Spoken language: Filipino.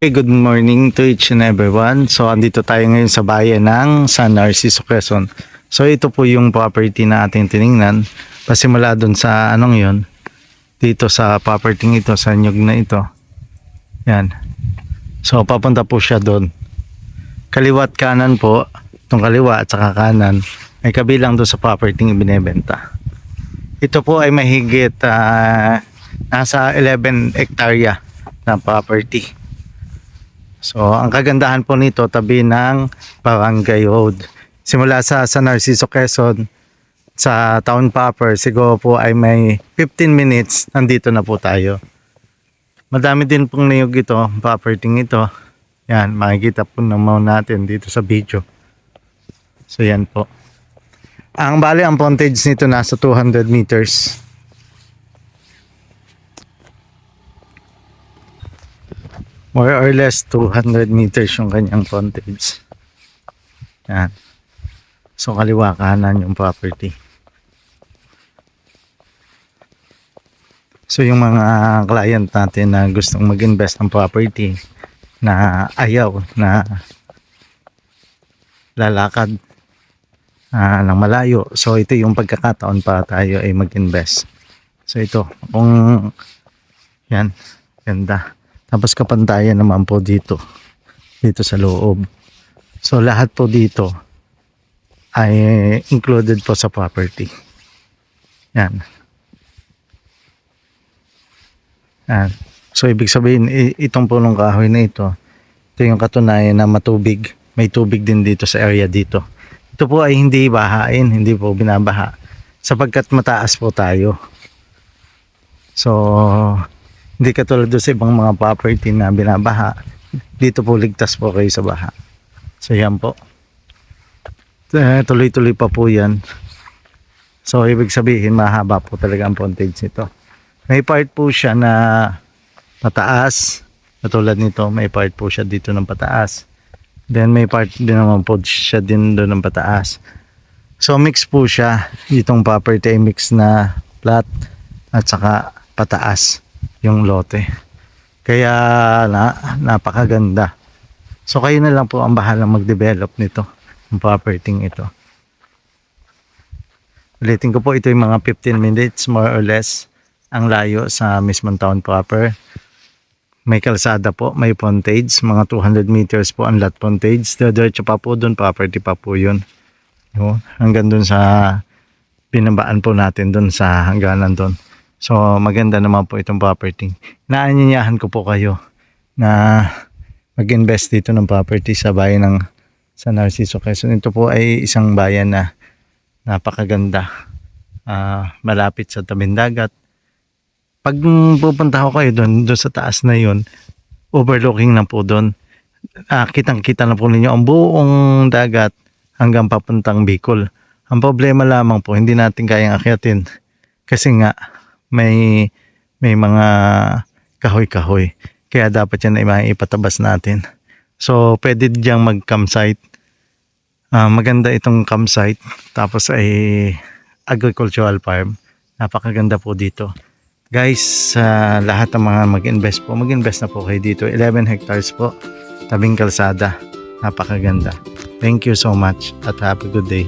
Okay, good morning to each and everyone. So, andito tayo ngayon sa bayan ng San Narciso, Quezon. So, ito po yung property na ating tiningnan. Pasimula dun sa anong yun. Dito sa property ito, sa nyug na ito. Yan. So, papunta po siya doon. Kaliwat kanan po. Itong kaliwa at saka kanan ay kabilang doon sa property ibinebenta. Ito po ay mahigit nasa 11 hektarya na property. So, ang kagandahan po nito, tabi ng Barangay Road. Simula sa San Narciso, Quezon, sa town proper, siguro po ay may 15 minutes, nandito na po tayo. Madami din pong niyog ito, property ito. Yan, makikita po naman natin dito sa video. So, yan po. Ang bali, ang frontage nito nasa 200 meters. More or less 200 meters yung kanyang frontage. Yan. So kaliwa kanan yung property. So yung mga client natin na gustong mag-invest ng property na ayaw na lalakad ng malayo. So ito yung pagkakataon para tayo ay mag-invest. So ito, kung yan, ganda. Tapos kapantayan naman po dito sa loob. So lahat po dito ay included po sa property. Yan. Yan. So ibig sabihin itong punong kahoy na ito yung katunayan na matubig. May tubig din dito sa area dito. Ito po ay hindi bahain, hindi po binabaha sapagkat mataas po tayo. So hindi katulad doon sa ibang mga property na binabaha. Dito po ligtas po kayo sa baha. So yan po. Tuloy-tuloy pa po yan. So ibig sabihin mahaba po talaga ang frontage nito. May part po siya na pataas. Katulad nito, may part po siya dito ng pataas. Then may part din naman po siya din doon ng pataas. So mix po siya. Itong property ay mix na flat at saka pataas yung lote. Kaya napakaganda. So kayo na lang po ang bahalang mag-develop nito, ng property ito. Ulitin ko po, ito yung mga 15 minutes more or less ang layo sa mismong town proper. May kalsada po, may frontage, mga 200 meters po ang lot frontage. Diretso pa po doon, property pa po yun. Hanggang doon sa binabaan po natin doon sa hangganan doon. So maganda naman po itong property. Naanyayahan ko po kayo na mag-invest dito ng property sa bayan ng San Narciso, Quezon. Ito po ay isang bayan na napakaganda. Malapit sa tabing dagat. Pag pupunta ko kayo doon sa taas na yun, overlooking na po doon. Kitang-kita na po ninyo ang buong dagat hanggang papuntang Bicol. Ang problema lamang po, hindi natin kayang akyatin kasi nga may mga kahoy-kahoy. Kaya dapat yan ay maipatabas natin. So, pwede diyang mag-campsite. Maganda itong campsite. Tapos ay agricultural farm. Napakaganda po dito. Guys, lahat ng mga mag-invest na po kayo dito. 11 hectares po. Tabing kalsada. Napakaganda. Thank you so much at have a good day.